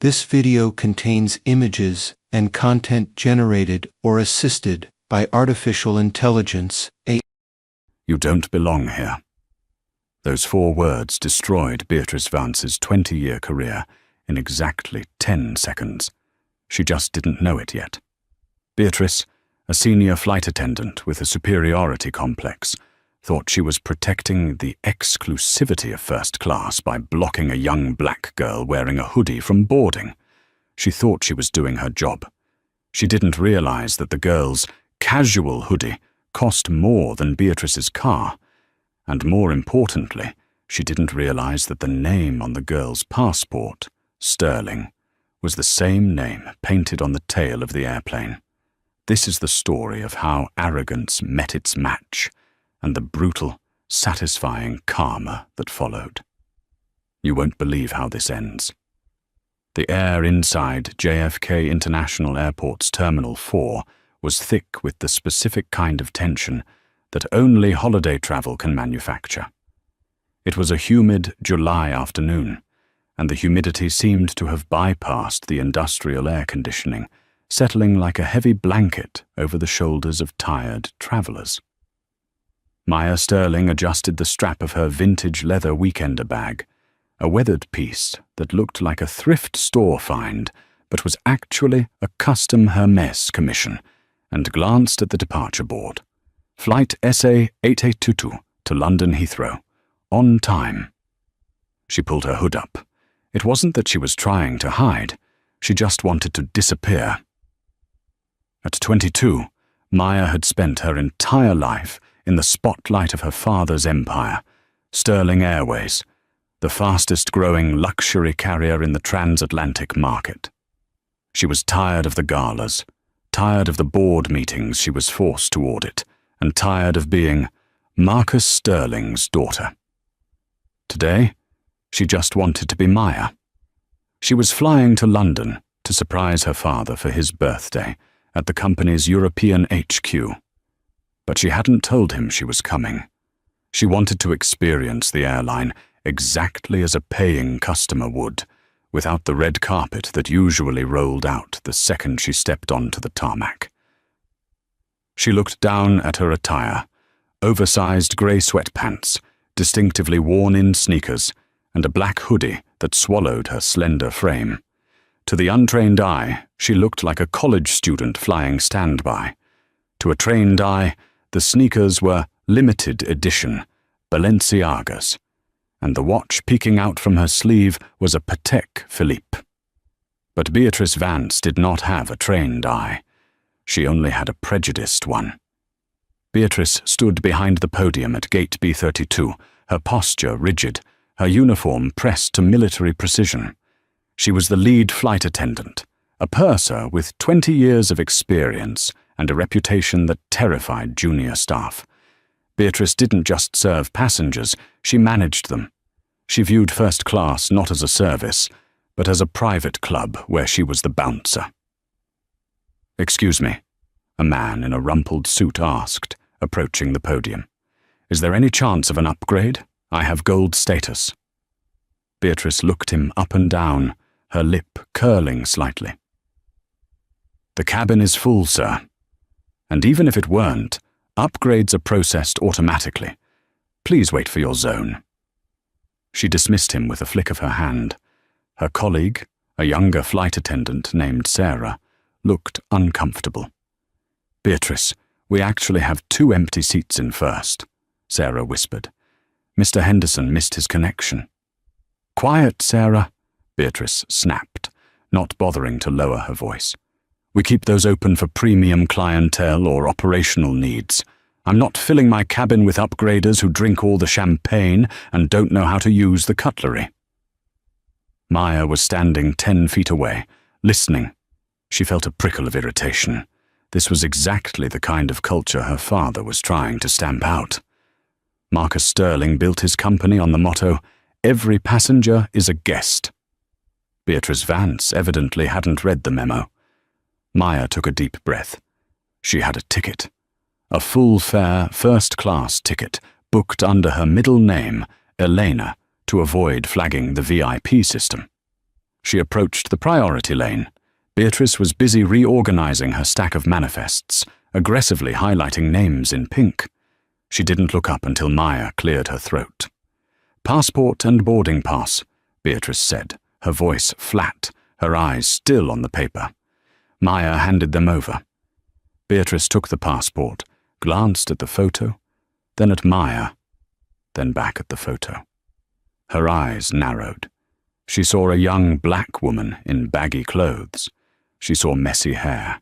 This video contains images and content generated or assisted by artificial intelligence. You don't belong here. Those 4 words destroyed Beatrice Vance's 20-year career in exactly 10 seconds. She just didn't know it yet. Beatrice, a senior flight attendant with a superiority complex, thought she was protecting the exclusivity of first class by blocking a young black girl wearing a hoodie from boarding. She thought she was doing her job. She didn't realize that the girl's casual hoodie cost more than Beatrice's car, and more importantly, she didn't realize that the name on the girl's passport, Sterling, was the same name painted on the tail of the airplane. This is the story of how arrogance met its match, and the brutal, satisfying karma that followed. You won't believe how this ends. The air inside JFK International Airport's Terminal 4 was thick with the specific kind of tension that only holiday travel can manufacture. It was a humid July afternoon, and the humidity seemed to have bypassed the industrial air conditioning, settling like a heavy blanket over the shoulders of tired travelers. Maya Sterling adjusted the strap of her vintage leather weekender bag, a weathered piece that looked like a thrift store find but was actually a custom Hermes commission, and glanced at the departure board. Flight SA 8822 to London Heathrow. On time. She pulled her hood up. It wasn't that she was trying to hide. She just wanted to disappear. At 22, Maya had spent her entire life in the spotlight of her father's empire, Sterling Airways, the fastest-growing luxury carrier in the transatlantic market. She was tired of the galas, tired of the board meetings she was forced to audit, and tired of being Marcus Sterling's daughter. Today, she just wanted to be Maya. She was flying to London to surprise her father for his birthday at the company's European HQ. But she hadn't told him she was coming. She wanted to experience the airline exactly as a paying customer would, without the red carpet that usually rolled out the second she stepped onto the tarmac. She looked down at her attire, oversized grey sweatpants, distinctively worn-in sneakers, and a black hoodie that swallowed her slender frame. To the untrained eye, she looked like a college student flying standby. To a trained eye, the sneakers were limited edition, Balenciagas, and the watch peeking out from her sleeve was a Patek Philippe. But Beatrice Vance did not have a trained eye. She only had a prejudiced one. Beatrice stood behind the podium at gate B32, her posture rigid, her uniform pressed to military precision. She was the lead flight attendant, a purser with 20 years of experience and a reputation that terrified junior staff. Beatrice didn't just serve passengers, she managed them. She viewed first class not as a service, but as a private club where she was the bouncer. "Excuse me," a man in a rumpled suit asked, approaching the podium. "Is there any chance of an upgrade? I have gold status." Beatrice looked him up and down, her lip curling slightly. "The cabin is full, sir. And even if it weren't, upgrades are processed automatically. Please wait for your zone." She dismissed him with a flick of her hand. Her colleague, a younger flight attendant named Sarah, looked uncomfortable. "Beatrice, we actually have 2 empty seats in first," Sarah whispered. "Mr. Henderson missed his connection." "Quiet, Sarah," Beatrice snapped, not bothering to lower her voice. "We keep those open for premium clientele or operational needs. I'm not filling my cabin with upgraders who drink all the champagne and don't know how to use the cutlery." Maya was standing 10 feet away, listening. She felt a prickle of irritation. This was exactly the kind of culture her father was trying to stamp out. Marcus Sterling built his company on the motto, "Every passenger is a guest." Beatrice Vance evidently hadn't read the memo. Maya took a deep breath. She had a ticket. A full-fare, first-class ticket, booked under her middle name, Elena, to avoid flagging the VIP system. She approached the priority lane. Beatrice was busy reorganizing her stack of manifests, aggressively highlighting names in pink. She didn't look up until Maya cleared her throat. "Passport and boarding pass," Beatrice said, her voice flat, her eyes still on the paper. Maya handed them over. Beatrice took the passport, glanced at the photo, then at Maya, then back at the photo. Her eyes narrowed. She saw a young black woman in baggy clothes. She saw messy hair.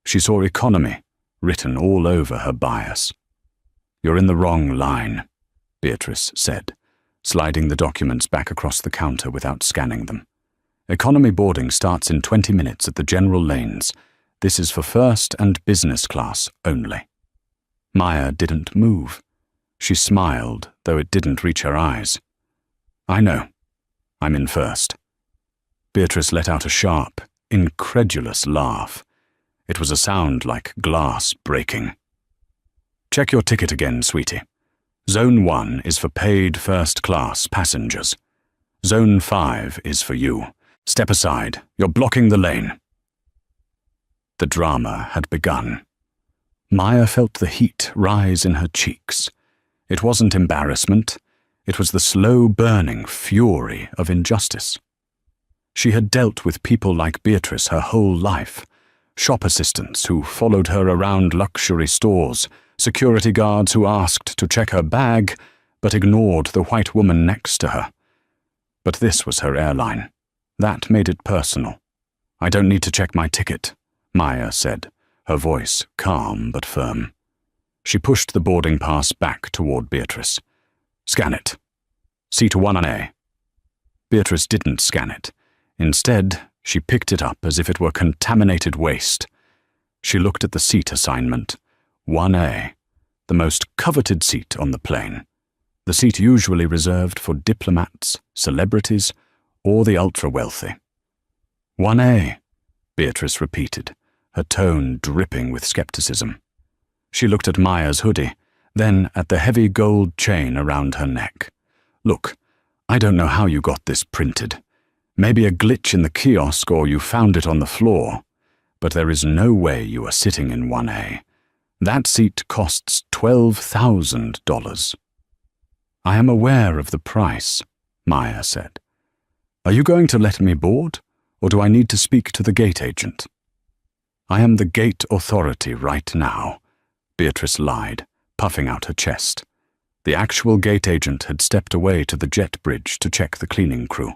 She saw economy written all over her bias. "You're in the wrong line," Beatrice said, sliding the documents back across the counter without scanning them. "Economy boarding starts in 20 minutes at the general lanes. This is for first and business class only." Maya didn't move. She smiled, though it didn't reach her eyes. "I know. I'm in first." Beatrice let out a sharp, incredulous laugh. It was a sound like glass breaking. "Check your ticket again, sweetie. Zone 1 is for paid first-class passengers. Zone 5 is for you. Step aside. You're blocking the lane." The drama had begun. Maya felt the heat rise in her cheeks. It wasn't embarrassment. It was the slow-burning fury of injustice. She had dealt with people like Beatrice her whole life. Shop assistants who followed her around luxury stores, security guards who asked to check her bag but ignored the white woman next to her. But this was her airline. That made it personal. "I don't need to check my ticket," Maya said, her voice calm but firm. She pushed the boarding pass back toward Beatrice. "Scan it. Seat 1A." Beatrice didn't scan it. Instead, she picked it up as if it were contaminated waste. She looked at the seat assignment. 1A, the most coveted seat on the plane. The seat usually reserved for diplomats, celebrities, or the ultra-wealthy. 1A, Beatrice repeated, her tone dripping with skepticism. She looked at Maya's hoodie, then at the heavy gold chain around her neck. "Look, I don't know how you got this printed. Maybe a glitch in the kiosk or you found it on the floor. But there is no way you are sitting in 1A. That seat costs $12,000. "I am aware of the price," Maya said. "Are you going to let me board, or do I need to speak to the gate agent?" "I am the gate authority right now," Beatrice lied, puffing out her chest. The actual gate agent had stepped away to the jet bridge to check the cleaning crew.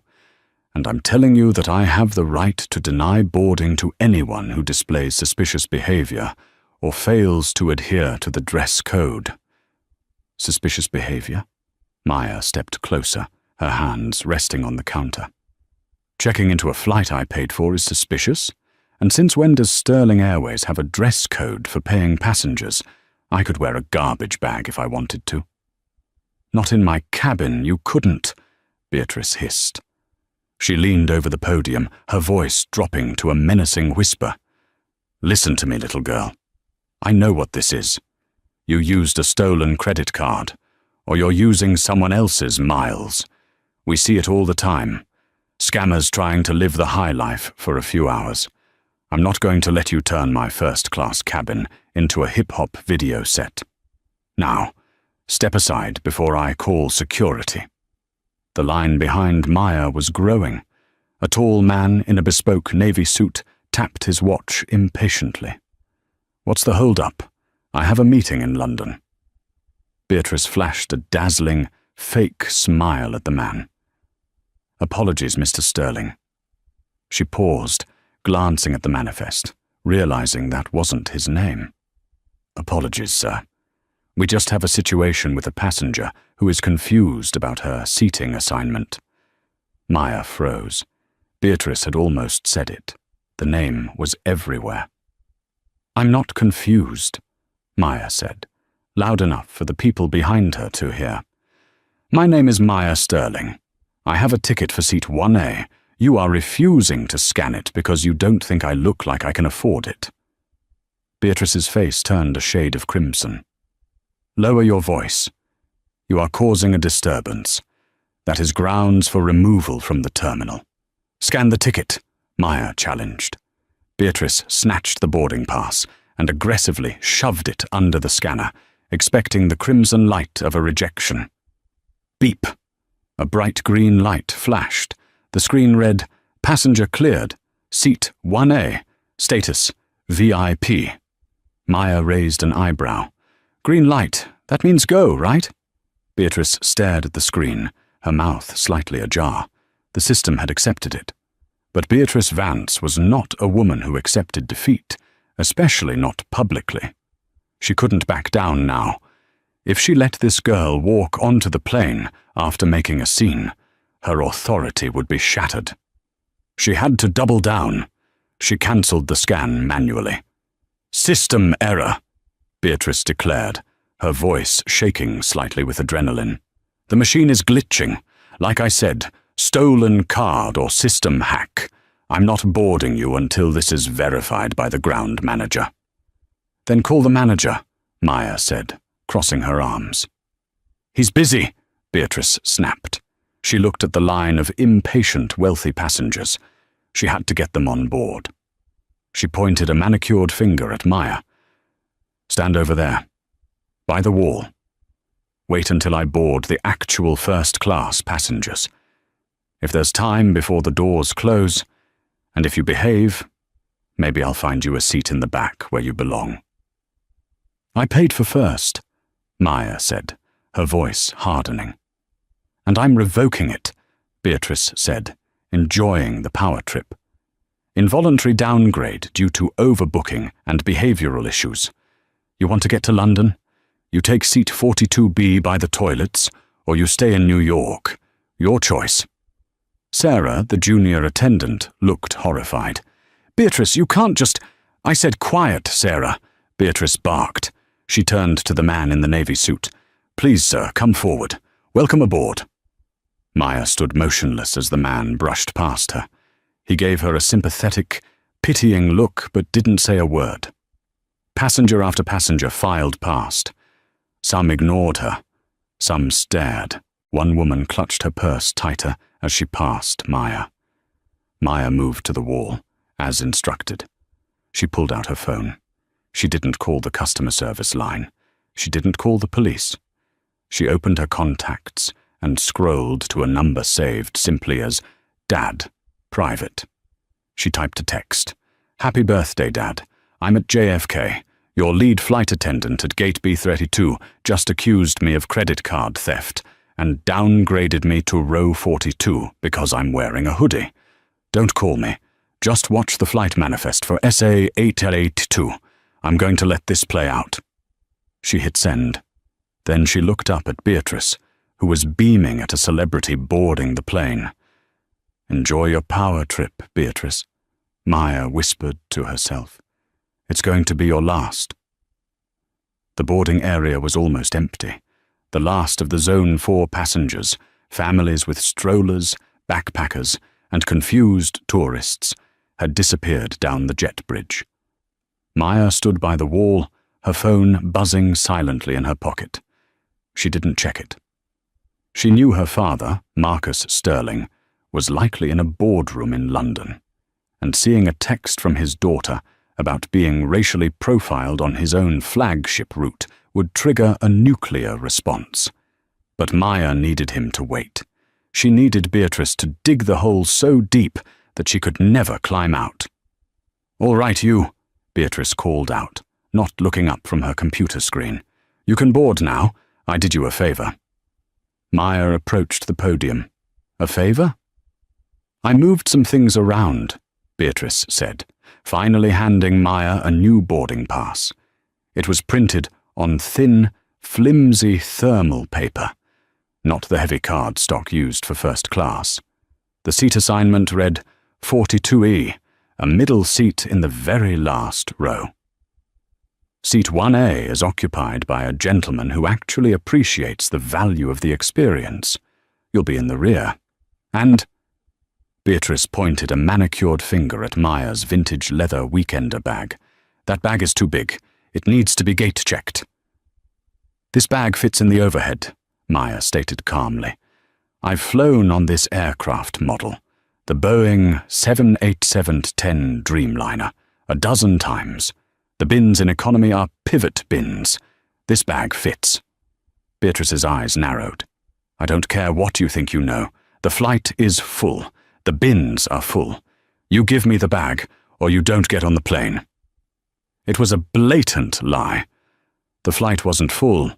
"And I'm telling you that I have the right to deny boarding to anyone who displays suspicious behavior or fails to adhere to the dress code." "Suspicious behavior?" Maya stepped closer, her hands resting on the counter. "Checking into a flight I paid for is suspicious, and since when does Sterling Airways have a dress code for paying passengers? I could wear a garbage bag if I wanted to." "Not in my cabin, you couldn't," Beatrice hissed. She leaned over the podium, her voice dropping to a menacing whisper. "Listen to me, little girl. I know what this is. You used a stolen credit card, or you're using someone else's miles. We see it all the time. Scammers trying to live the high life for a few hours. I'm not going to let you turn my first-class cabin into a hip-hop video set. Now, step aside before I call security." The line behind Maya was growing. A tall man in a bespoke navy suit tapped his watch impatiently. "What's the hold-up? I have a meeting in London." Beatrice flashed a dazzling, fake smile at the man. "Apologies, Mr. Sterling." She paused, glancing at the manifest, realizing that wasn't his name. "Apologies, sir. We just have a situation with a passenger who is confused about her seating assignment." Maya froze. Beatrice had almost said it. The name was everywhere. "I'm not confused," Maya said, loud enough for the people behind her to hear. "My name is Maya Sterling. I have a ticket for seat 1A. You are refusing to scan it because you don't think I look like I can afford it." Beatrice's face turned a shade of crimson. "Lower your voice. You are causing a disturbance. That is grounds for removal from the terminal. Scan the ticket, Maya challenged. Beatrice snatched the boarding pass and aggressively shoved it under the scanner, expecting the crimson light of a rejection. Beep! A bright green light flashed. The screen read, "Passenger cleared. Seat 1A. Status, VIP." Maya raised an eyebrow. "Green light. That means go, right?" Beatrice stared at the screen, her mouth slightly ajar. The system had accepted it. But Beatrice Vance was not a woman who accepted defeat, especially not publicly. She couldn't back down now. If she let this girl walk onto the plane after making a scene, her authority would be shattered. She had to double down. She cancelled the scan manually. "System error," Beatrice declared, her voice shaking slightly with adrenaline. "The machine is glitching. Like I said, stolen card or system hack. I'm not boarding you until this is verified by the ground manager." "Then call the manager," Maya said, crossing her arms. "He's busy," Beatrice snapped. She looked at the line of impatient, wealthy passengers. She had to get them on board. She pointed a manicured finger at Maya. "Stand over there, by the wall. Wait until I board the actual first-class passengers. If there's time before the doors close, and if you behave, maybe I'll find you a seat in the back where you belong." "I paid for first," Maya said, her voice hardening. "And I'm revoking it," Beatrice said, enjoying the power trip. "Involuntary downgrade due to overbooking and behavioral issues. You want to get to London? You take seat 42B by the toilets, or you stay in New York. Your choice." Sarah, the junior attendant, looked horrified. "Beatrice, you can't just—" "I said quiet, Sarah," Beatrice barked. She turned to the man in the navy suit. "Please, sir, come forward. Welcome aboard." Maya stood motionless as the man brushed past her. He gave her a sympathetic, pitying look but didn't say a word. Passenger after passenger filed past. Some ignored her. Some stared. One woman clutched her purse tighter as she passed Maya. Maya moved to the wall, as instructed. She pulled out her phone. She didn't call the customer service line. She didn't call the police. She opened her contacts and scrolled to a number saved simply as Dad, private. She typed a text. "Happy birthday, Dad. I'm at JFK. Your lead flight attendant at Gate B32 just accused me of credit card theft and downgraded me to row 42 because I'm wearing a hoodie. Don't call me. Just watch the flight manifest for SA 882. I'm going to let this play out." She hit send. Then she looked up at Beatrice, who was beaming at a celebrity boarding the plane. "Enjoy your power trip, Beatrice," Maya whispered to herself. "It's going to be your last." The boarding area was almost empty. The last of the Zone 4 passengers, families with strollers, backpackers, and confused tourists, had disappeared down the jet bridge. Maya stood by the wall, her phone buzzing silently in her pocket. She didn't check it. She knew her father, Marcus Sterling, was likely in a boardroom in London, and seeing a text from his daughter about being racially profiled on his own flagship route would trigger a nuclear response. But Maya needed him to wait. She needed Beatrice to dig the hole so deep that she could never climb out. "All right, you," Beatrice called out, not looking up from her computer screen. "You can board now. I did you a favor." Maya approached the podium. "A favor?" "I moved some things around," Beatrice said, finally handing Maya a new boarding pass. It was printed on thin, flimsy thermal paper, not the heavy card stock used for first class. The seat assignment read 42E, a middle seat in the very last row. Seat 1A is occupied by a gentleman who actually appreciates the value of the experience. You'll be in the rear. And Beatrice pointed a manicured finger at Maya's vintage leather weekender bag. "That bag is too big. It needs to be gate-checked." "This bag fits in the overhead," Maya stated calmly. "I've flown on this aircraft model. The Boeing 787-10 Dreamliner, a dozen times. The bins in economy are pivot bins. This bag fits. Beatrice's eyes narrowed. I don't care what you think you know. The flight is full. The bins are full. You give me the bag, or you don't get on the plane. It was a blatant lie. The flight wasn't full.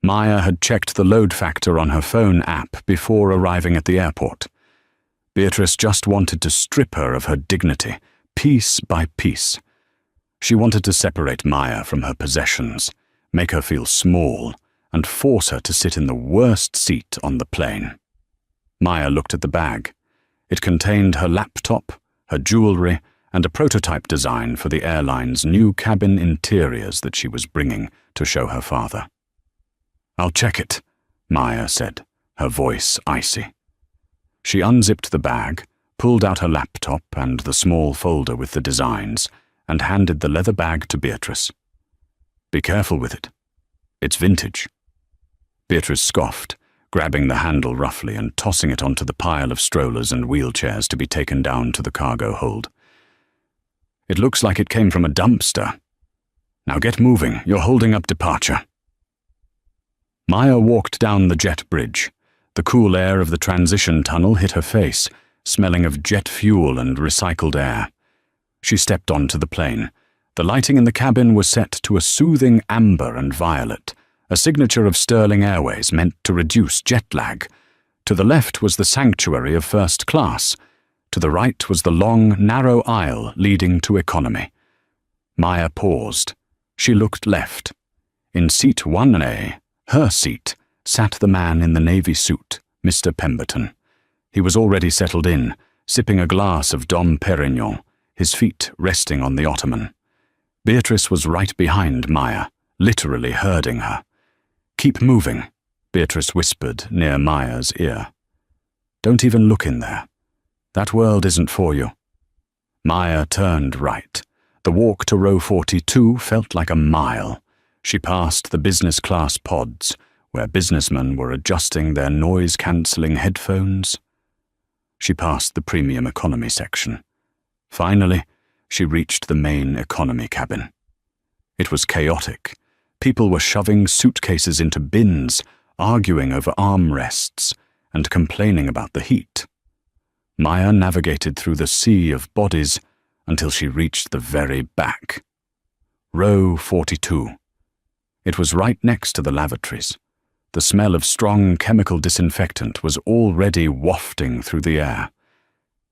Maya had checked the load factor on her phone app before arriving at the airport. Beatrice just wanted to strip her of her dignity, piece by piece. She wanted to separate Maya from her possessions, make her feel small, and force her to sit in the worst seat on the plane. Maya looked at the bag. It contained her laptop, her jewelry, and a prototype design for the airline's new cabin interiors that she was bringing to show her father. I'll check it, Maya said, her voice icy. She unzipped the bag, pulled out her laptop and the small folder with the designs, and handed the leather bag to Beatrice. Be careful with it. It's vintage. Beatrice scoffed, grabbing the handle roughly and tossing it onto the pile of strollers and wheelchairs to be taken down to the cargo hold. It looks like it came from a dumpster. Now get moving, you're holding up departure. Maya walked down the jet bridge. The cool air of the transition tunnel hit her face, smelling of jet fuel and recycled air. She stepped onto the plane. The lighting in the cabin was set to a soothing amber and violet, a signature of Sterling Airways meant to reduce jet lag. To the left was the sanctuary of first class. To the right was the long, narrow aisle leading to economy. Maya paused. She looked left. In seat 1A, her seat, sat the man in the navy suit, Mr. Pemberton. He was already settled in, sipping a glass of Dom Perignon, his feet resting on the ottoman. Beatrice was right behind Maya, literally herding her. Keep moving, Beatrice whispered near Maya's ear. Don't even look in there. That world isn't for you. Maya turned right. The walk to row 42 felt like a mile. She passed the business class pods, where businessmen were adjusting their noise-cancelling headphones. She passed the premium economy section. Finally, she reached the main economy cabin. It was chaotic. People were shoving suitcases into bins, arguing over armrests, and complaining about the heat. Maya navigated through the sea of bodies until she reached the very back. Row 42. It was right next to the lavatories. The smell of strong chemical disinfectant was already wafting through the air.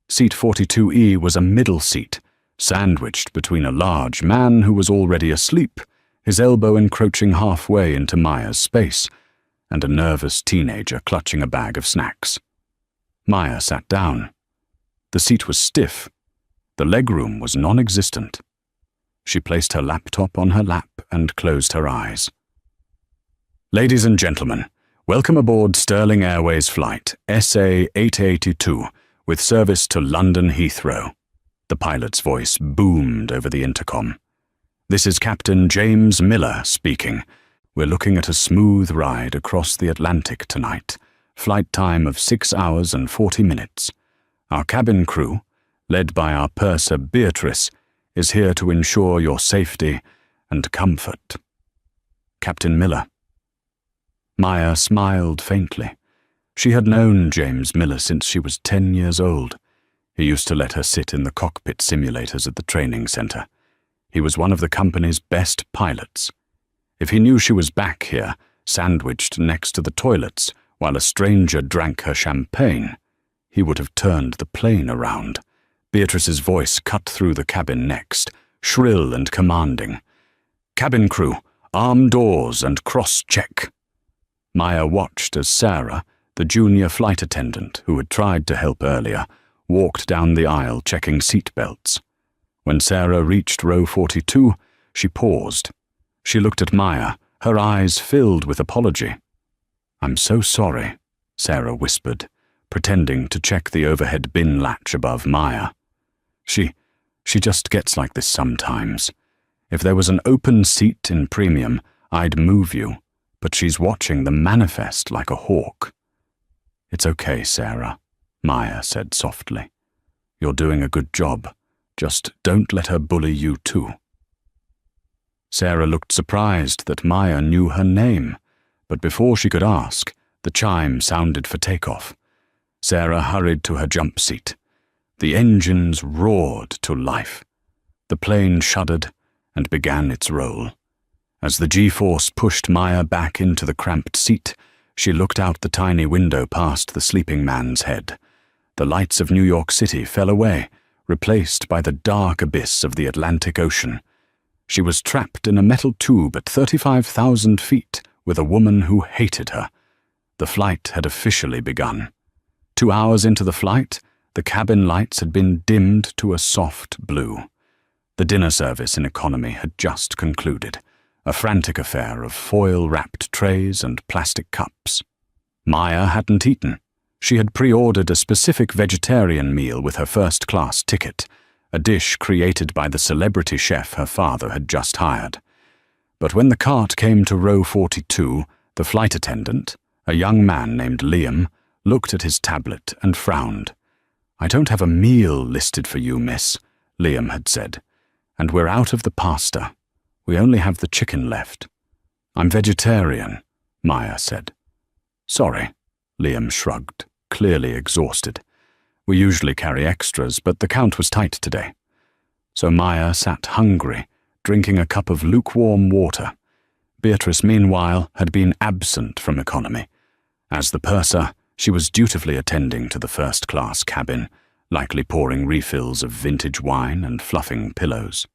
Seat 42E was a middle seat, sandwiched between a large man who was already asleep, his elbow encroaching halfway into Maya's space, and a nervous teenager clutching a bag of snacks. Maya sat down. The seat was stiff. The legroom was non-existent. She placed her laptop on her lap and closed her eyes. Ladies and gentlemen, welcome aboard Sterling Airways flight SA-882 with service to London Heathrow. The pilot's voice boomed over the intercom. This is Captain James Miller speaking. We're looking at a smooth ride across the Atlantic tonight. Flight time of 6 hours and 40 minutes. Our cabin crew, led by our purser Beatrice, is here to ensure your safety and comfort. Captain Miller. Maya smiled faintly. She had known James Miller since she was 10 years old. He used to let her sit in the cockpit simulators at the training center. He was one of the company's best pilots. If he knew she was back here, sandwiched next to the toilets, while a stranger drank her champagne, he would have turned the plane around. Beatrice's voice cut through the cabin next, shrill and commanding. Cabin crew, arm doors and cross-check. Maya watched as Sarah, the junior flight attendant who had tried to help earlier, walked down the aisle checking seat belts. When Sarah reached row 42, she paused. She looked at Maya, her eyes filled with apology. I'm so sorry, Sarah whispered, pretending to check the overhead bin latch above Maya. She just gets like this sometimes. If there was an open seat in premium, I'd move you, but she's watching the manifest like a hawk. It's okay, Sarah, Maya said softly. You're doing a good job. Just don't let her bully you too." Sarah looked surprised that Maya knew her name, but before she could ask, the chime sounded for takeoff. Sarah hurried to her jump seat. The engines roared to life. The plane shuddered and began its roll. As the G-force pushed Maya back into the cramped seat, she looked out the tiny window past the sleeping man's head. The lights of New York City fell away, replaced by the dark abyss of the Atlantic Ocean. She was trapped in a metal tube at 35,000 feet with a woman who hated her. The flight had officially begun. 2 hours into the flight, the cabin lights had been dimmed to a soft blue. The dinner service in economy had just concluded, a frantic affair of foil-wrapped trays and plastic cups. Maya hadn't eaten. She had pre-ordered a specific vegetarian meal with her first-class ticket, a dish created by the celebrity chef her father had just hired. But when the cart came to row 42, the flight attendant, a young man named Liam, looked at his tablet and frowned. "I don't have a meal listed for you, miss," Liam had said, "and we're out of the pasta. We only have the chicken left." "I'm vegetarian," Maya said. "Sorry," Liam shrugged, clearly exhausted. "We usually carry extras, but the count was tight today." So Maya sat hungry, drinking a cup of lukewarm water. Beatrice, meanwhile, had been absent from economy. As the purser, she was dutifully attending to the first-class cabin, likely pouring refills of vintage wine and fluffing pillows.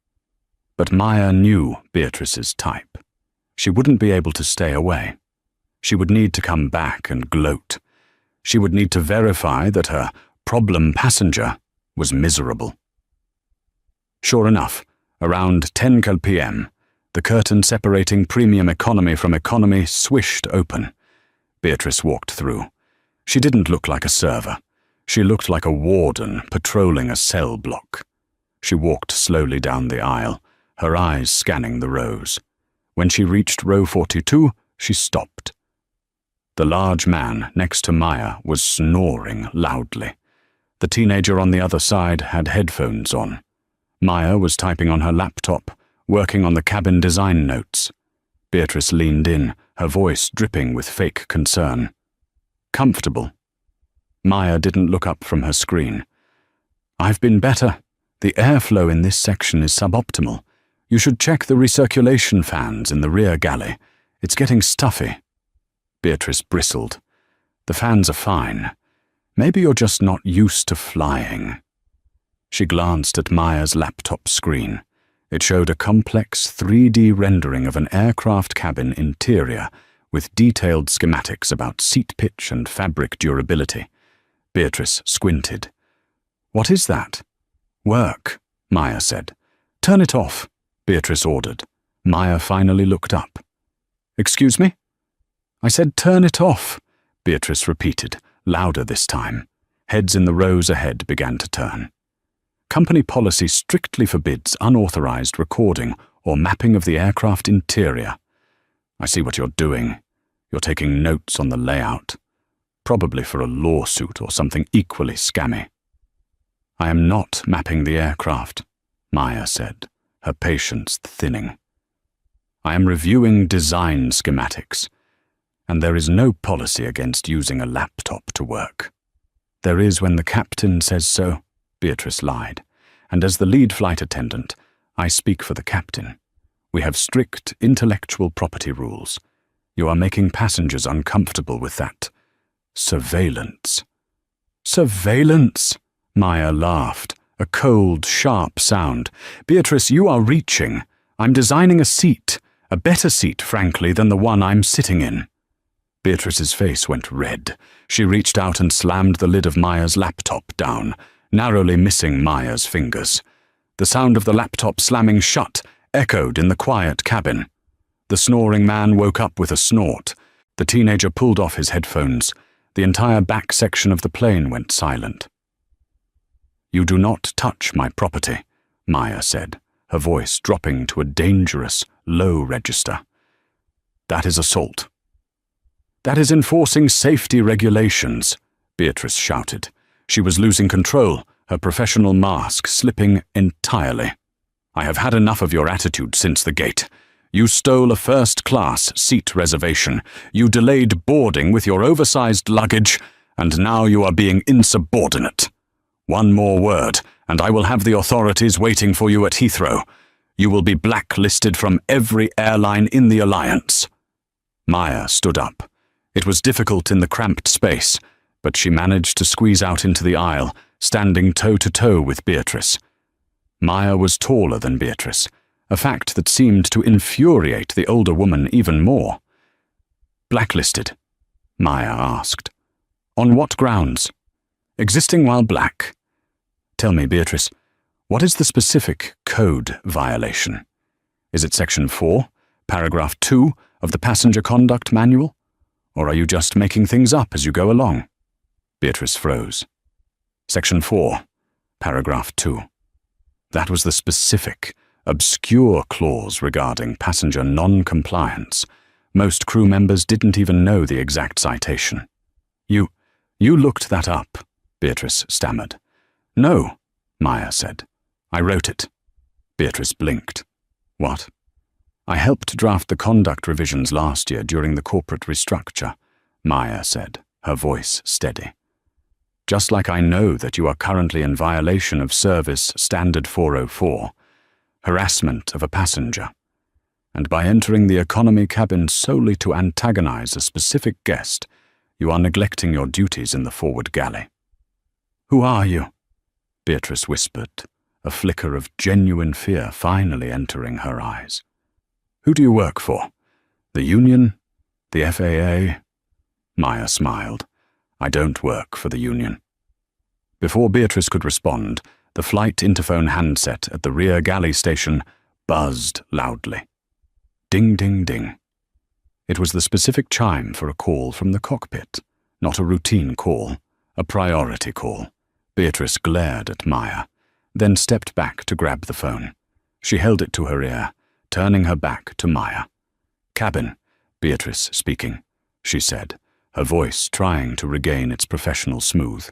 But Maya knew Beatrice's type. She wouldn't be able to stay away. She would need to come back and gloat. She would need to verify that her problem passenger was miserable. Sure enough, around 10 p.m., the curtain separating premium economy from economy swished open. Beatrice walked through. She didn't look like a server. She looked like a warden patrolling a cell block. She walked slowly down the aisle, her eyes scanning the rows. When she reached row 42, she stopped. The large man next to Maya was snoring loudly. The teenager on the other side had headphones on. Maya was typing on her laptop, working on the cabin design notes. Beatrice leaned in, her voice dripping with fake concern. "Comfortable?" Maya didn't look up from her screen. "I've been better. The airflow in this section is suboptimal. You should check the recirculation fans in the rear galley. It's getting stuffy." Beatrice bristled. "The fans are fine. Maybe you're just not used to flying." She glanced at Maya's laptop screen. It showed a complex 3D rendering of an aircraft cabin interior with detailed schematics about seat pitch and fabric durability. Beatrice squinted. "What is that?" "Work," Maya said. "Turn it off," Beatrice ordered. Maya finally looked up. "Excuse me?" "I said turn it off," Beatrice repeated, louder this time. Heads in the rows ahead began to turn. "Company policy strictly forbids unauthorized recording or mapping of the aircraft interior." "I see what you're doing. You're taking notes on the layout. Probably for a lawsuit or something equally scammy." "I am not mapping the aircraft," Maya said, her patience thinning. "I am reviewing design schematics, and there is no policy against using a laptop to work." "There is when the captain says so," Beatrice lied, "and as the lead flight attendant, I speak for the captain. We have strict intellectual property rules. You are making passengers uncomfortable with that. Surveillance." "Surveillance?" Maya laughed, a cold, sharp sound. "Beatrice, you are reaching. I'm designing a seat, a better seat, frankly, than the one I'm sitting in." Beatrice's face went red. She reached out and slammed the lid of Maya's laptop down, narrowly missing Maya's fingers. The sound of the laptop slamming shut echoed in the quiet cabin. The snoring man woke up with a snort. The teenager pulled off his headphones. The entire back section of the plane went silent. "You do not touch my property," Maya said, her voice dropping to a dangerous, low register. "That is assault." "That is enforcing safety regulations," Beatrice shouted. She was losing control, her professional mask slipping entirely. "I have had enough of your attitude since the gate. You stole a first-class seat reservation, you delayed boarding with your oversized luggage, and now you are being insubordinate. One more word, and I will have the authorities waiting for you at Heathrow. You will be blacklisted from every airline in the Alliance." Maya stood up. It was difficult in the cramped space, but she managed to squeeze out into the aisle, standing toe-to-toe with Beatrice. Maya was taller than Beatrice, a fact that seemed to infuriate the older woman even more. "Blacklisted?" Maya asked. "On what grounds?" "Existing while black." "Tell me, Beatrice, what is the specific code violation? Is it Section 4, Paragraph 2 of the Passenger Conduct Manual? Or are you just making things up as you go along?" Beatrice froze. "Section 4, Paragraph 2. That was the specific, obscure clause regarding passenger non-compliance. Most crew members didn't even know the exact citation. You looked that up," Beatrice stammered. "No," Maya said. "I wrote it." Beatrice blinked. "What?" "I helped draft the conduct revisions last year during the corporate restructure," Maya said, her voice steady. "Just like I know that you are currently in violation of Service Standard 404, harassment of a passenger, and by entering the economy cabin solely to antagonize a specific guest, you are neglecting your duties in the forward galley." "Who are you?" Beatrice whispered, a flicker of genuine fear finally entering her eyes. "Who do you work for? The union? The FAA?" Maya smiled. "I don't work for the union." Before Beatrice could respond, the flight interphone handset at the rear galley station buzzed loudly. Ding, ding, ding. It was the specific chime for a call from the cockpit, not a routine call, a priority call. Beatrice glared at Maya, then stepped back to grab the phone. She held it to her ear, turning her back to Maya. "Cabin, Beatrice speaking," she said, her voice trying to regain its professional smooth.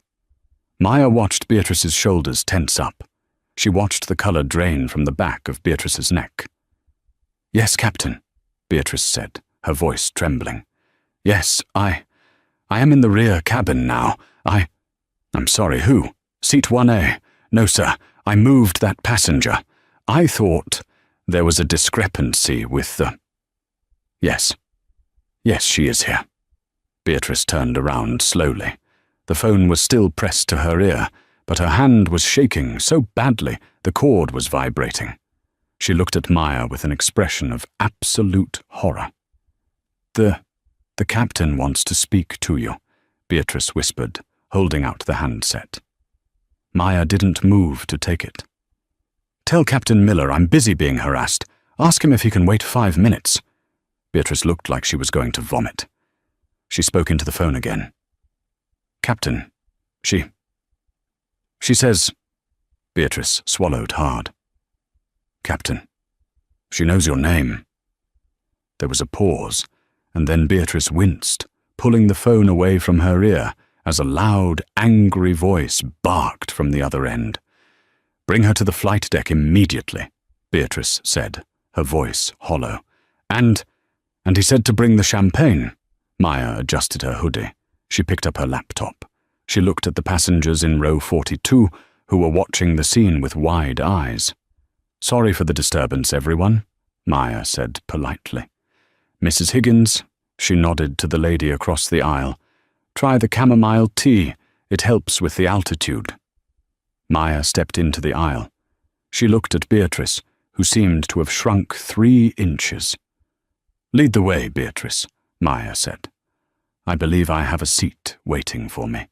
Maya watched Beatrice's shoulders tense up. She watched the color drain from the back of Beatrice's neck. "Yes, Captain," Beatrice said, her voice trembling. "Yes, I am in the rear cabin now. I'm sorry, who? Seat 1A. No, sir, I moved that passenger. I thought there was a discrepancy with the—" Yes, she is here." Beatrice turned around slowly. The phone was still pressed to her ear, but her hand was shaking so badly the cord was vibrating. She looked at Maya with an expression of absolute horror. The captain wants to speak to you," Beatrice whispered, holding out the handset. Maya didn't move to take it. "Tell Captain Miller I'm busy being harassed. Ask him if he can wait 5 minutes." Beatrice looked like she was going to vomit. She spoke into the phone again. "Captain, she says—" Beatrice swallowed hard. "Captain, she knows your name." There was a pause, and then Beatrice winced, pulling the phone away from her ear as a loud, angry voice barked from the other end. "Bring her to the flight deck immediately," Beatrice said, her voice hollow. And he said to bring the champagne." Maya adjusted her hoodie. She picked up her laptop. She looked at the passengers in row 42, who were watching the scene with wide eyes. "Sorry for the disturbance, everyone," Maya said politely. "Mrs. Higgins," she nodded to the lady across the aisle, "try the chamomile tea. It helps with the altitude." Maya stepped into the aisle. She looked at Beatrice, who seemed to have shrunk 3 inches. "Lead the way, Beatrice," Maya said. "I believe I have a seat waiting for me."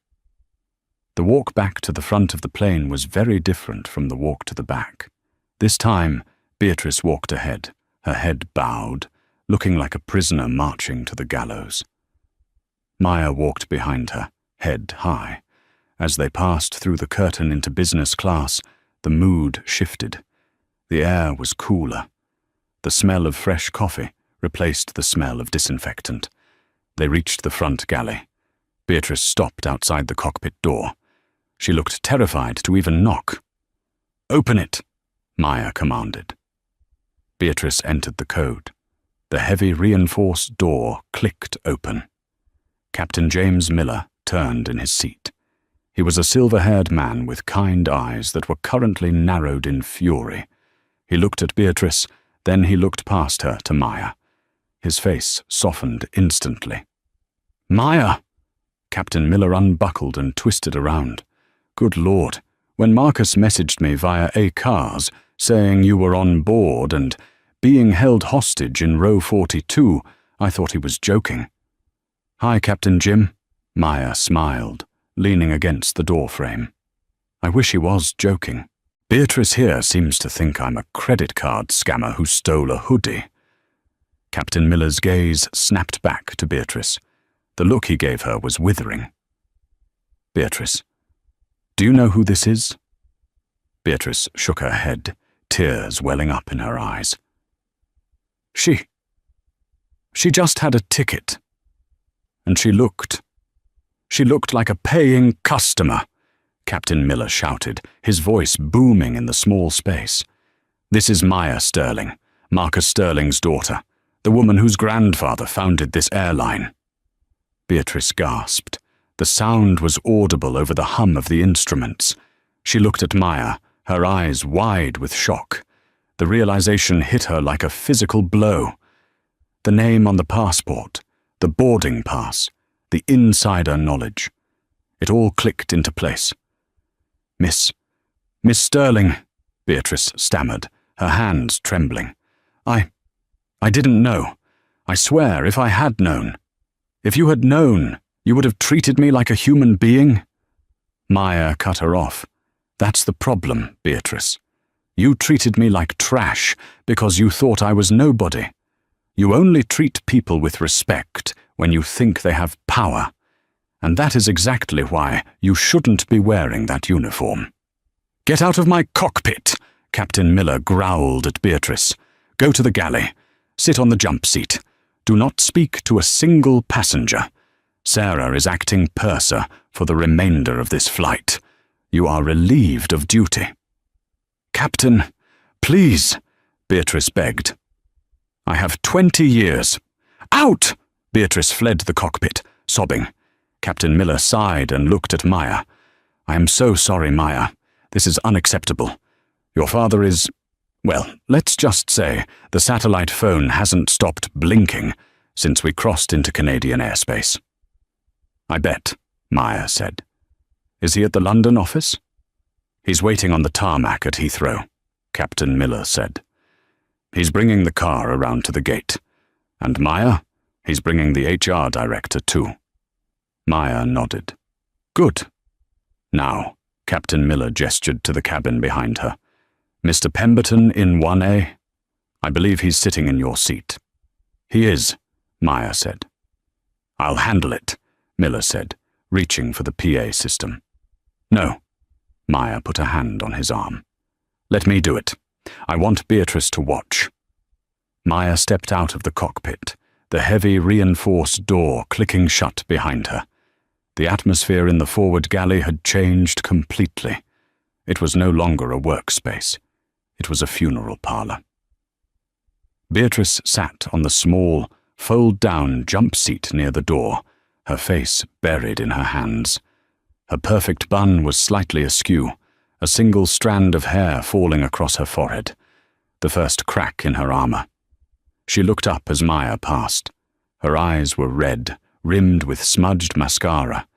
The walk back to the front of the plane was very different from the walk to the back. This time, Beatrice walked ahead, her head bowed, looking like a prisoner marching to the gallows. Maya walked behind her, head high. As they passed through the curtain into business class, the mood shifted. The air was cooler. The smell of fresh coffee replaced the smell of disinfectant. They reached the front galley. Beatrice stopped outside the cockpit door. She looked terrified to even knock. "Open it," Maya commanded. Beatrice entered the code. The heavy reinforced door clicked open. Captain James Miller turned in his seat. He was a silver-haired man with kind eyes that were currently narrowed in fury. He looked at Beatrice, then he looked past her to Maya. His face softened instantly. "Maya!" Captain Miller unbuckled and twisted around. "Good Lord, when Marcus messaged me via ACARS saying you were on board and being held hostage in row 42, I thought he was joking." "Hi, Captain Jim." Maya smiled, leaning against the doorframe. "I wish he was joking. Beatrice here seems to think I'm a credit card scammer who stole a hoodie." Captain Miller's gaze snapped back to Beatrice. The look he gave her was withering. "Beatrice, do you know who this is?" Beatrice shook her head, tears welling up in her eyes. She just had a ticket. And she looked like a paying customer," Captain Miller shouted, his voice booming in the small space. "This is Maya Sterling, Marcus Sterling's daughter, the woman whose grandfather founded this airline." Beatrice gasped. The sound was audible over the hum of the instruments. She looked at Maya, her eyes wide with shock. The realization hit her like a physical blow. The name on the passport, the boarding pass, the insider knowledge. It all clicked into place. Miss Sterling," Beatrice stammered, her hands trembling. I didn't know. I swear, if I had known. If you had known, you would have treated me like a human being." Maya cut her off. "That's the problem, Beatrice. You treated me like trash because you thought I was nobody. You only treat people with respect when you think they have power, and that is exactly why you shouldn't be wearing that uniform." "Get out of my cockpit," Captain Miller growled at Beatrice. "Go to the galley. Sit on the jump seat. Do not speak to a single passenger. Sarah is acting purser for the remainder of this flight. You are relieved of duty." "Captain, please," Beatrice begged. "I have 20 years. Out!" Beatrice fled the cockpit, sobbing. Captain Miller sighed and looked at Maya. "I am so sorry, Maya. This is unacceptable. Your father is... well, let's just say the satellite phone hasn't stopped blinking since we crossed into Canadian airspace." "I bet," Maya said. "Is he at the London office?" "He's waiting on the tarmac at Heathrow," Captain Miller said. "He's bringing the car around to the gate. And Maya, he's bringing the HR director too." Maya nodded. "Good." "Now," Captain Miller gestured to the cabin behind her. "Mr. Pemberton in 1A? I believe he's sitting in your seat." "He is," Maya said. "I'll handle it," Miller said, reaching for the PA system. "No." Maya put a hand on his arm. "Let me do it. I want Beatrice to watch." Maya stepped out of the cockpit, the heavy reinforced door clicking shut behind her. The atmosphere in the forward galley had changed completely. It was no longer a workspace. It was a funeral parlor. Beatrice sat on the small, fold-down jump seat near the door, her face buried in her hands. Her perfect bun was slightly askew, a single strand of hair falling across her forehead, the first crack in her armor. She looked up as Maya passed. Her eyes were red, rimmed with smudged mascara.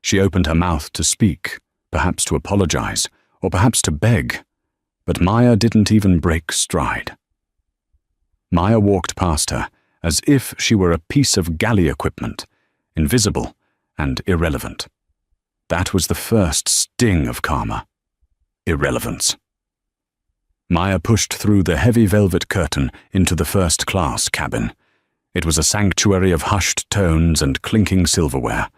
She opened her mouth to speak, perhaps to apologize, or perhaps to beg, but Maya didn't even break stride. Maya walked past her as if she were a piece of galley equipment, invisible and irrelevant. That was the first sting of karma. Irrelevance. Maya pushed through the heavy velvet curtain into the first-class cabin. It was a sanctuary of hushed tones and clinking silverware.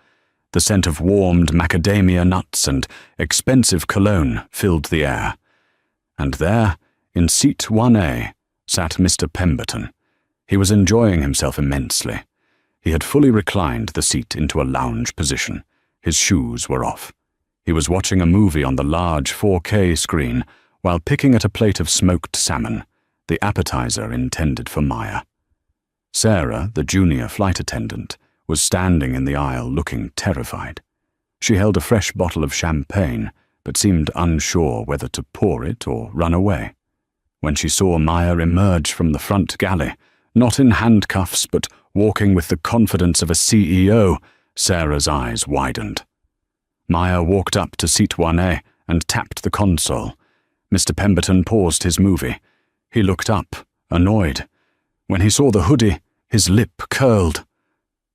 The scent of warmed macadamia nuts and expensive cologne filled the air. And there, in seat 1A, sat Mr. Pemberton. He was enjoying himself immensely. He had fully reclined the seat into a lounge position. His shoes were off. He was watching a movie on the large 4K screen while picking at a plate of smoked salmon, the appetizer intended for Maya. Sarah, the junior flight attendant, was standing in the aisle looking terrified. She held a fresh bottle of champagne, but seemed unsure whether to pour it or run away. When she saw Maya emerge from the front galley, not in handcuffs but walking with the confidence of a CEO, Sarah's eyes widened. Maya walked up to seat 1A and tapped the console. Mr. Pemberton paused his movie. He looked up, annoyed. When he saw the hoodie, his lip curled.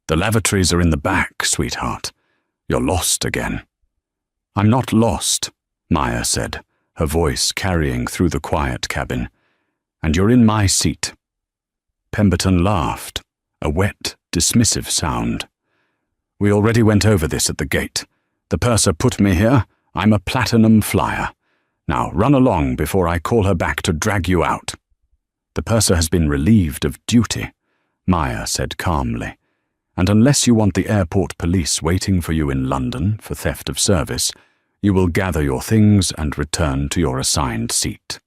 "The lavatories are in the back, sweetheart. You're lost again." "I'm not lost," Maya said, her voice carrying through the quiet cabin. "And you're in my seat." Pemberton laughed, a wet, dismissive sound. "We already went over this at the gate. The purser put me here. I'm a platinum flyer. Now run along before I call her back to drag you out." "The purser has been relieved of duty," Maya said calmly. "And unless you want the airport police waiting for you in London for theft of service, you will gather your things and return to your assigned seat."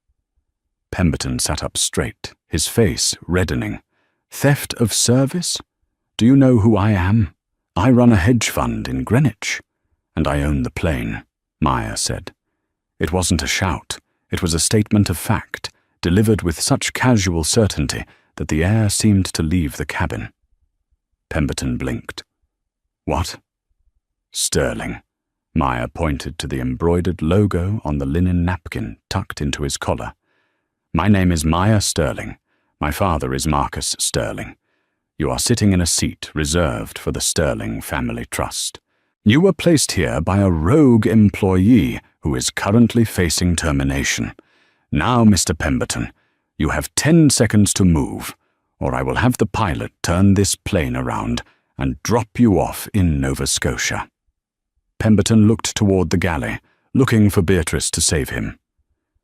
Pemberton sat up straight, his face reddening. "Theft of service? Do you know who I am? I run a hedge fund in Greenwich. And I own the plane," Maya said. It wasn't a shout. It was a statement of fact, delivered with such casual certainty that the air seemed to leave the cabin. Pemberton blinked. "What?" "Sterling." Maya pointed to the embroidered logo on the linen napkin tucked into his collar. "My name is Maya Sterling. My father is Marcus Sterling. You are sitting in a seat reserved for the Sterling Family Trust. You were placed here by a rogue employee who is currently facing termination. Now, Mr. Pemberton, you have 10 seconds to move, or I will have the pilot turn this plane around and drop you off in Nova Scotia." Pemberton looked toward the galley, looking for Beatrice to save him.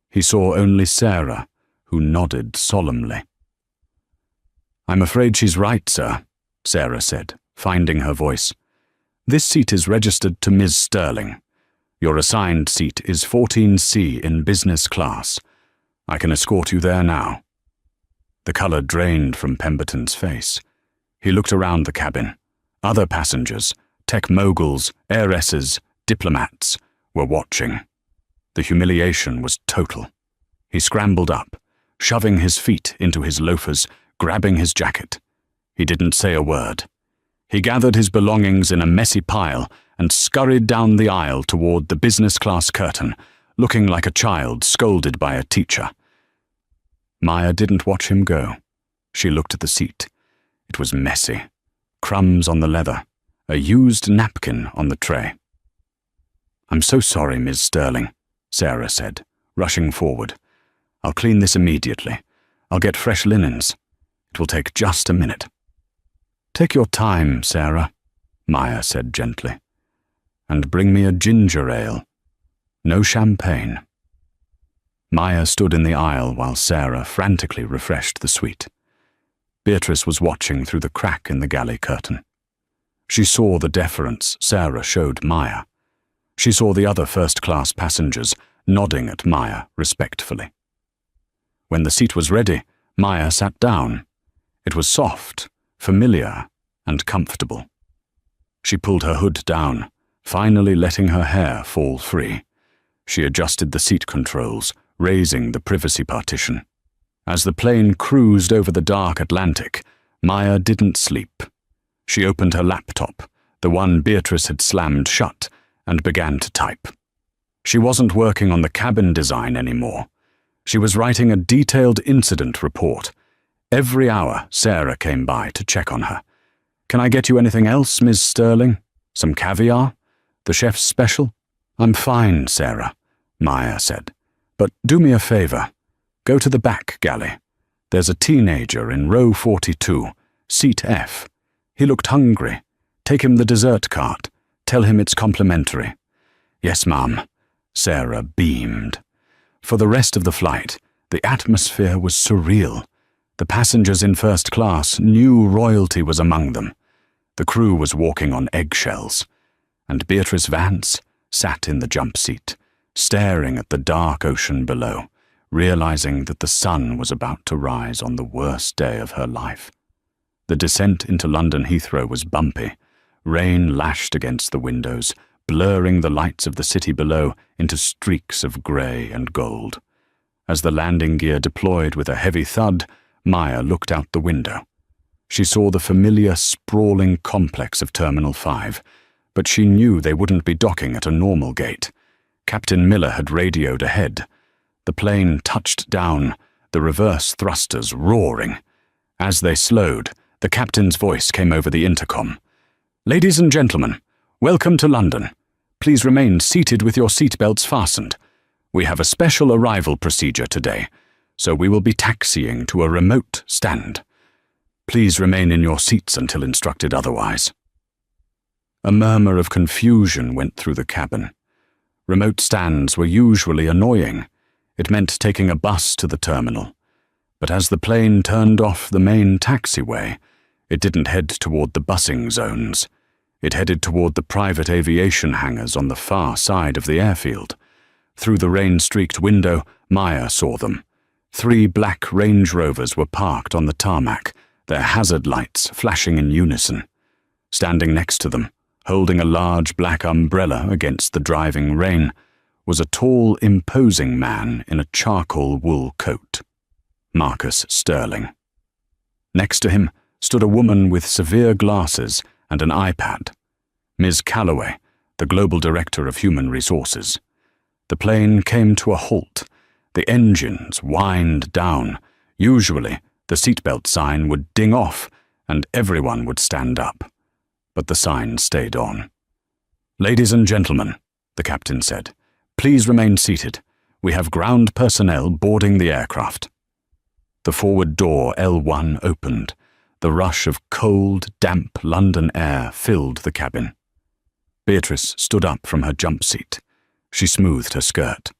He saw only Sarah, who nodded solemnly. "I'm afraid she's right, sir," Sarah said, finding her voice. "This seat is registered to Ms. Sterling. Your assigned seat is 14C in business class. I can escort you there now." The color drained from Pemberton's face. He looked around the cabin. Other passengers, tech moguls, heiresses, diplomats, were watching. The humiliation was total. He scrambled up, shoving his feet into his loafers, grabbing his jacket. He didn't say a word. He gathered his belongings in a messy pile and scurried down the aisle toward the business class curtain, looking like a child scolded by a teacher. Maya didn't watch him go. She looked at the seat. It was messy. Crumbs on the leather. A used napkin on the tray. "I'm so sorry, Ms. Sterling," Sarah said, rushing forward. "I'll clean this immediately. I'll get fresh linens. It will take just a minute." "Take your time, Sarah," Maya said gently. "And bring me a ginger ale. No champagne." Maya stood in the aisle while Sarah frantically refreshed the suite. Beatrice was watching through the crack in the galley curtain. She saw the deference Sarah showed Maya. She saw the other first-class passengers nodding at Maya respectfully. When the seat was ready, Maya sat down. It was soft, familiar, and comfortable. She pulled her hood down, finally letting her hair fall free. She adjusted the seat controls, raising the privacy partition. As the plane cruised over the dark Atlantic, Maya didn't sleep. She opened her laptop, the one Beatrice had slammed shut, and began to type. She wasn't working on the cabin design anymore. She was writing a detailed incident report. Every hour, Sarah came by to check on her. "Can I get you anything else, Ms. Sterling? Some caviar? The chef's special?" "I'm fine, Sarah," Maya said. "But do me a favor. Go to the back galley. There's a teenager in row 42, seat F. He looked hungry. Take him the dessert cart. Tell him it's complimentary." "Yes, ma'am." Sarah beamed. For the rest of the flight, the atmosphere was surreal. The passengers in first class knew royalty was among them. The crew was walking on eggshells. And Beatrice Vance, sat in the jump seat, staring at the dark ocean below, realizing that the sun was about to rise on the worst day of her life. The descent into London Heathrow was bumpy. Rain lashed against the windows, blurring the lights of the city below into streaks of grey and gold. As the landing gear deployed with a heavy thud, Maya looked out the window. She saw the familiar, sprawling complex of Terminal 5, but she knew they wouldn't be docking at a normal gate. Captain Miller had radioed ahead. The plane touched down, the reverse thrusters roaring. As they slowed, the captain's voice came over the intercom. "Ladies and gentlemen, welcome to London. Please remain seated with your seatbelts fastened. We have a special arrival procedure today, so we will be taxiing to a remote stand. Please remain in your seats until instructed otherwise." A murmur of confusion went through the cabin. Remote stands were usually annoying. It meant taking a bus to the terminal. But as the plane turned off the main taxiway, it didn't head toward the busing zones. It headed toward the private aviation hangars on the far side of the airfield. Through the rain-streaked window, Maya saw them. 3 black Range Rovers were parked on the tarmac, their hazard lights flashing in unison. Standing next to them, holding a large black umbrella against the driving rain, was a tall, imposing man in a charcoal wool coat. Marcus Sterling. Next to him stood a woman with severe glasses and an iPad. Ms. Calloway, the Global Director of Human Resources. The plane came to a halt. The engines whined down. Usually, the seatbelt sign would ding off and everyone would stand up. But the sign stayed on. "Ladies and gentlemen," the captain said, "please remain seated. We have ground personnel boarding the aircraft." The forward door L1 opened. The rush of cold, damp London air filled the cabin. Beatrice stood up from her jump seat. She smoothed her skirt.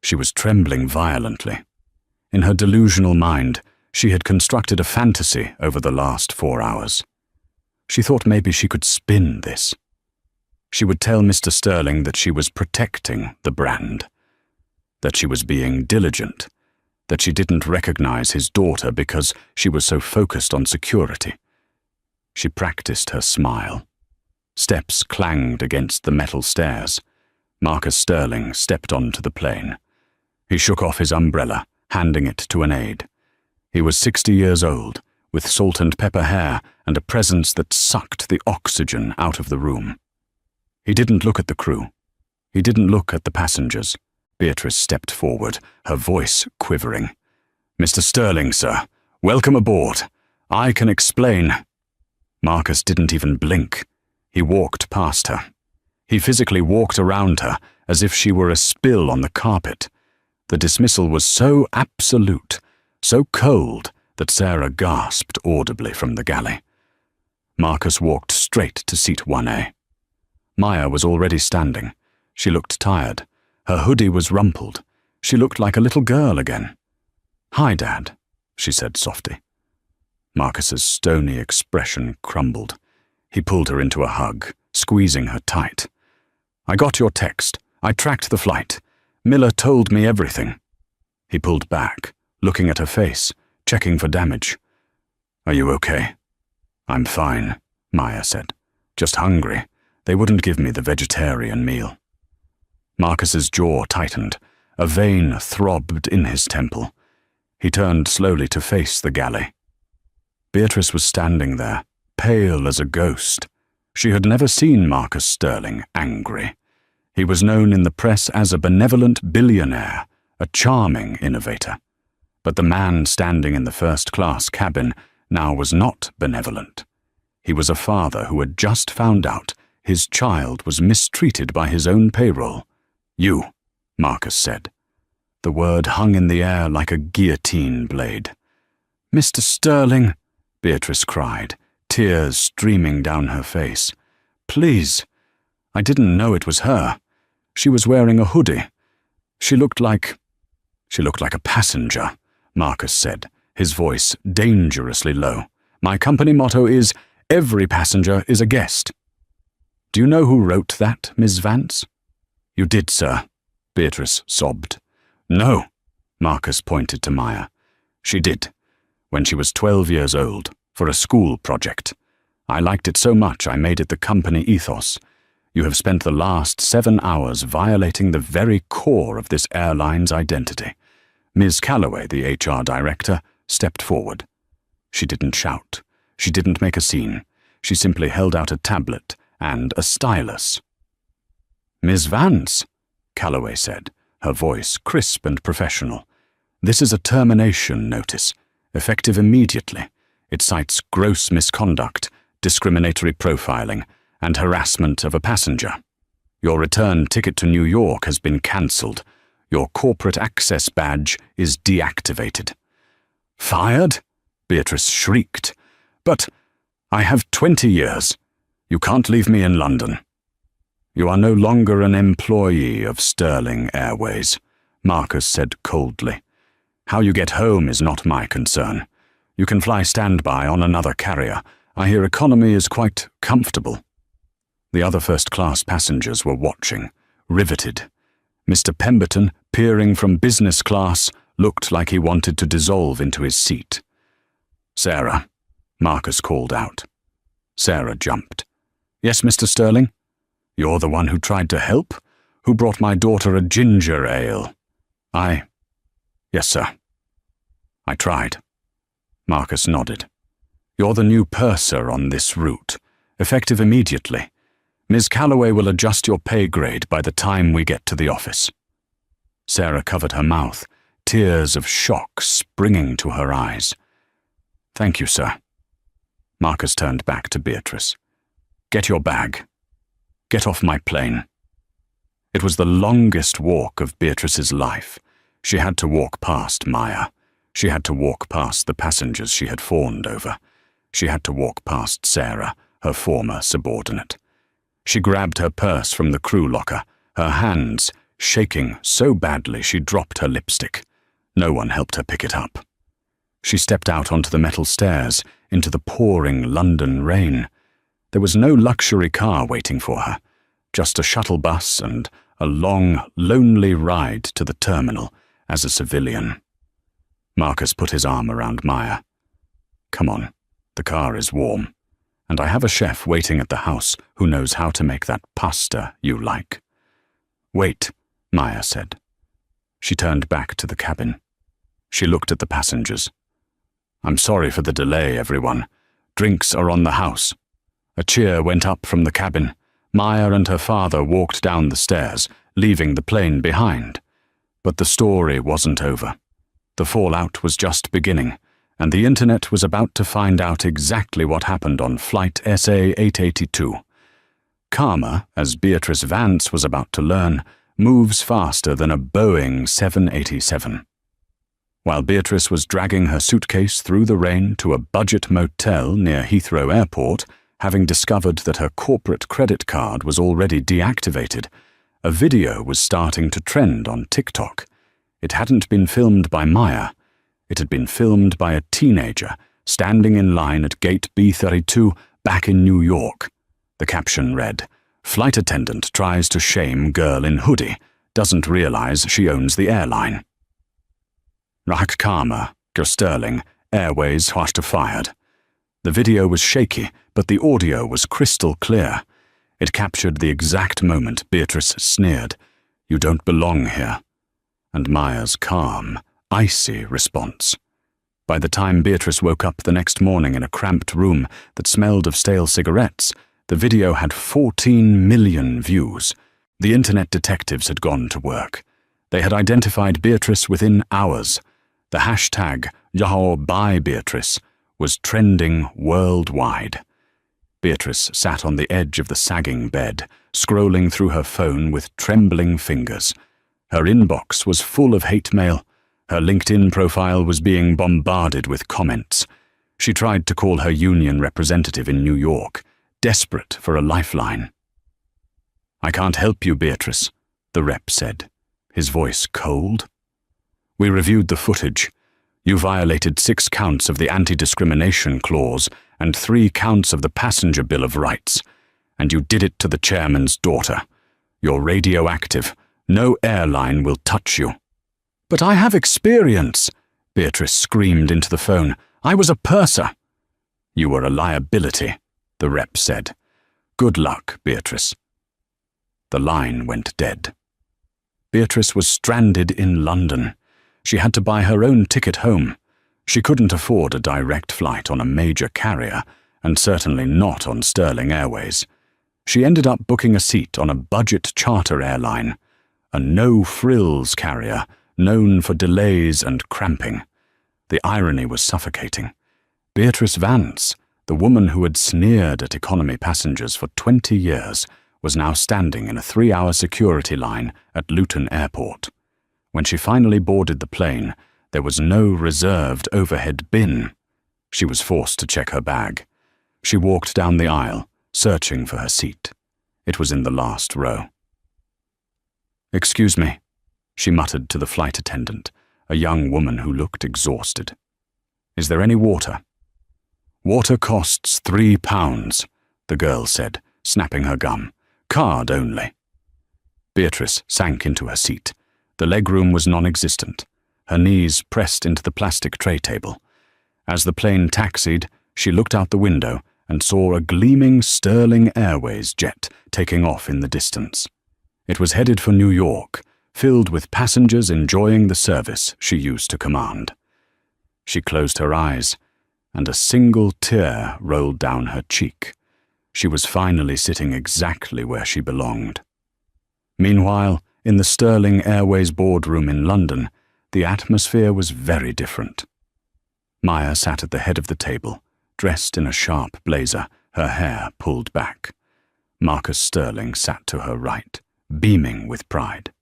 She was trembling violently. In her delusional mind, she had constructed a fantasy over the last 4 hours. She thought maybe she could spin this. She would tell Mr. Sterling that she was protecting the brand, that she was being diligent, that she didn't recognize his daughter because she was so focused on security. She practiced her smile. Steps clanged against the metal stairs. Marcus Sterling stepped onto the plane. He shook off his umbrella, handing it to an aide. He was 60 years old, with salt and pepper hair and a presence that sucked the oxygen out of the room. He didn't look at the crew. He didn't look at the passengers. Beatrice stepped forward, her voice quivering. "Mr. Sterling, sir, welcome aboard. I can explain." Marcus didn't even blink. He walked past her. He physically walked around her as if she were a spill on the carpet. The dismissal was so absolute, so cold, that Sarah gasped audibly from the galley. Marcus walked straight to seat 1A. Maya was already standing. She looked tired. Her hoodie was rumpled. She looked like a little girl again. "Hi, Dad," she said softly. Marcus's stony expression crumbled. He pulled her into a hug, squeezing her tight. "I got your text. I tracked the flight. Miller told me everything." He pulled back, looking at her face, checking for damage. "Are you okay?" "I'm fine," Maya said. "Just hungry. They wouldn't give me the vegetarian meal." Marcus's jaw tightened. A vein throbbed in his temple. He turned slowly to face the galley. Beatrice was standing there, pale as a ghost. She had never seen Marcus Sterling angry. He was known in the press as a benevolent billionaire, a charming innovator. But the man standing in the first-class cabin now was not benevolent. He was a father who had just found out his child was mistreated by his own payroll. "You," Marcus said. The word hung in the air like a guillotine blade. "Mr. Sterling," Beatrice cried, tears streaming down her face. "Please." I didn't know it was her. She was wearing a hoodie. She looked like a passenger, Marcus said, his voice dangerously low. "My company motto is, every passenger is a guest." "Do you know who wrote that, Ms. Vance?" You did, sir, Beatrice sobbed. No, Marcus pointed to Maya. She did, when she was 12 years old, for a school project. I liked it so much I made it the company ethos. You have spent the last 7 hours violating the very core of this airline's identity. Ms. Calloway, the HR director, stepped forward. She didn't shout. She didn't make a scene. She simply held out a tablet and a stylus. Ms. Vance, Calloway said, her voice crisp and professional. This is a termination notice, effective immediately. It cites gross misconduct, discriminatory profiling, and harassment of a passenger. Your return ticket to New York has been cancelled. Your corporate access badge is deactivated. Fired? Beatrice shrieked. But I have 20 years. You can't leave me in London. You are no longer an employee of Sterling Airways, Marcus said coldly. How you get home is not my concern. You can fly standby on another carrier. I hear economy is quite comfortable. The other first-class passengers were watching, riveted. Mr. Pemberton, peering from business class, looked like he wanted to dissolve into his seat. Sarah, Marcus called out. Sarah jumped. Yes, Mr. Sterling? You're the one who tried to help? Who brought my daughter a ginger ale? Yes, sir. I tried. Marcus nodded. You're the new purser on this route, effective immediately. Ms. Calloway will adjust your pay grade by the time we get to the office. Sarah covered her mouth, tears of shock springing to her eyes. Thank you, sir. Marcus turned back to Beatrice. Get your bag. Get off my plane. It was the longest walk of Beatrice's life. She had to walk past Maya. She had to walk past the passengers she had fawned over. She had to walk past Sarah, her former subordinate. She grabbed her purse from the crew locker, her hands shaking so badly she dropped her lipstick. No one helped her pick it up. She stepped out onto the metal stairs, into the pouring London rain. There was no luxury car waiting for her, just a shuttle bus and a long, lonely ride to the terminal as a civilian. Marcus put his arm around Maya. Come on, the car is warm, and I have a chef waiting at the house who knows how to make that pasta you like. Wait, Maya said. She turned back to the cabin. She looked at the passengers. I'm sorry for the delay, everyone. Drinks are on the house. A cheer went up from the cabin. Maya and her father walked down the stairs, leaving the plane behind. But the story wasn't over. The fallout was just beginning, and the internet was about to find out exactly what happened on Flight SA-882. Karma, as Beatrice Vance was about to learn, moves faster than a Boeing 787. While Beatrice was dragging her suitcase through the rain to a budget motel near Heathrow Airport, having discovered that her corporate credit card was already deactivated, a video was starting to trend on TikTok. It hadn't been filmed by Maya. It had been filmed by a teenager standing in line at gate B32 back in New York. The caption read, "Flight attendant tries to shame girl in hoodie, doesn't realize she owns the airline." Rak Karma, Sterling, Airways hwashta fired. The video was shaky, but the audio was crystal clear. It captured the exact moment Beatrice sneered, "You don't belong here," and Maya's calm, icy response. By the time Beatrice woke up the next morning in a cramped room that smelled of stale cigarettes, the video had 14 million views. The internet detectives had gone to work. They had identified Beatrice within hours. The hashtag #YahooByBeatrice was trending worldwide. Beatrice sat on the edge of the sagging bed, scrolling through her phone with trembling fingers. Her inbox was full of hate mail. Her LinkedIn profile was being bombarded with comments. She tried to call her union representative in New York, desperate for a lifeline. "I can't help you, Beatrice," the rep said, his voice cold. "We reviewed the footage. You violated 6 counts of the anti-discrimination clause and 3 counts of the passenger Bill of Rights, and you did it to the chairman's daughter. You're radioactive. No airline will touch you." "But I have experience," Beatrice screamed into the phone. "I was a purser." "You were a liability," the rep said. "Good luck, Beatrice." The line went dead. Beatrice was stranded in London. She had to buy her own ticket home. She couldn't afford a direct flight on a major carrier, and certainly not on Sterling Airways. She ended up booking a seat on a budget charter airline, a no-frills carrier known for delays and cramping. The irony was suffocating. Beatrice Vance, the woman who had sneered at economy passengers for 20 years, was now standing in a 3-hour security line at Luton Airport. When she finally boarded the plane, there was no reserved overhead bin. She was forced to check her bag. She walked down the aisle, searching for her seat. It was in the last row. "Excuse me," she muttered to the flight attendant, a young woman who looked exhausted. "Is there any water?" "Water costs £3, the girl said, snapping her gum. "Card only." Beatrice sank into her seat. The legroom was non-existent. Her knees pressed into the plastic tray table. As the plane taxied, she looked out the window and saw a gleaming Sterling Airways jet taking off in the distance. It was headed for New York, filled with passengers enjoying the service she used to command. She closed her eyes, and a single tear rolled down her cheek. She was finally sitting exactly where she belonged. Meanwhile, in the Sterling Airways boardroom in London, the atmosphere was very different. Maya sat at the head of the table, dressed in a sharp blazer, her hair pulled back. Marcus Sterling sat to her right, beaming with pride.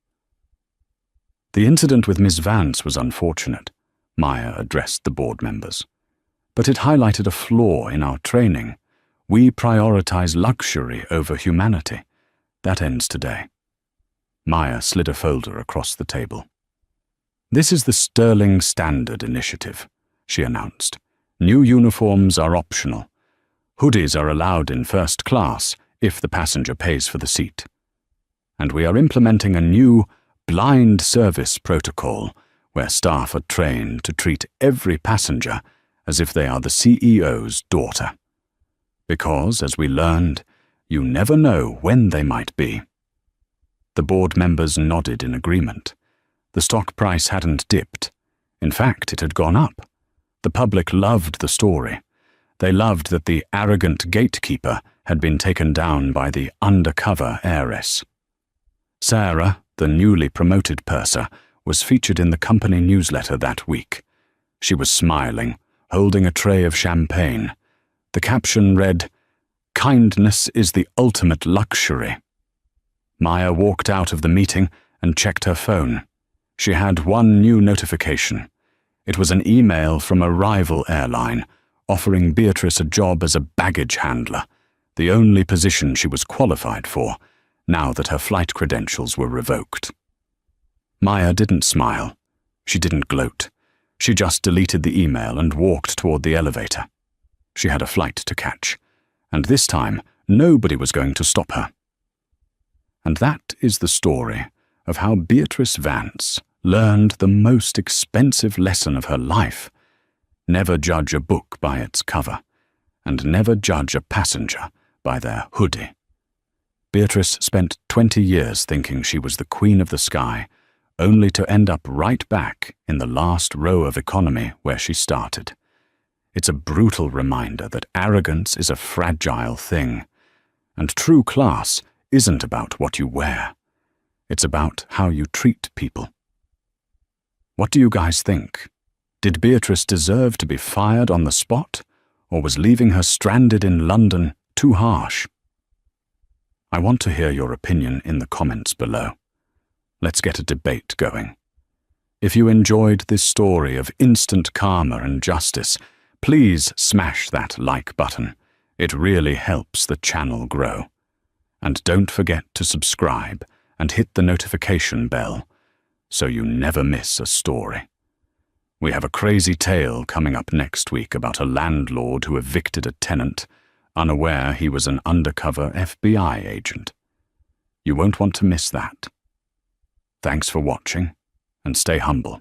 "The incident with Miss Vance was unfortunate," Maya addressed the board members. "But it highlighted a flaw in our training. We prioritize luxury over humanity. That ends today." Maya slid a folder across the table. "This is the Sterling Standard Initiative," she announced. "New uniforms are optional. Hoodies are allowed in first class if the passenger pays for the seat. And we are implementing a new blind service protocol where staff are trained to treat every passenger as if they are the CEO's daughter. Because, as we learned, you never know when they might be." The board members nodded in agreement. The stock price hadn't dipped. In fact, it had gone up. The public loved the story. They loved that the arrogant gatekeeper had been taken down by the undercover heiress. Sarah, the newly promoted purser, was featured in the company newsletter that week. She was smiling, holding a tray of champagne. The caption read, "Kindness is the ultimate luxury." Maya walked out of the meeting and checked her phone. She had one new notification. It was an email from a rival airline, offering Beatrice a job as a baggage handler, the only position she was qualified for, now that her flight credentials were revoked. Maya didn't smile. She didn't gloat. She just deleted the email and walked toward the elevator. She had a flight to catch, and this time nobody was going to stop her. And that is the story of how Beatrice Vance learned the most expensive lesson of her life: never judge a book by its cover, and never judge a passenger by their hoodie. Beatrice spent 20 years thinking she was the queen of the sky, only to end up right back in the last row of economy where she started. It's a brutal reminder that arrogance is a fragile thing, and true class isn't about what you wear. It's about how you treat people. What do you guys think? Did Beatrice deserve to be fired on the spot, or was leaving her stranded in London too harsh? I want to hear your opinion in the comments below. Let's get a debate going. If you enjoyed this story of instant karma and justice, please smash that like button. It really helps the channel grow. And don't forget to subscribe and hit the notification bell so you never miss a story. We have a crazy tale coming up next week about a landlord who evicted a tenant, unaware he was an undercover FBI agent. You won't want to miss that. Thanks for watching, and stay humble.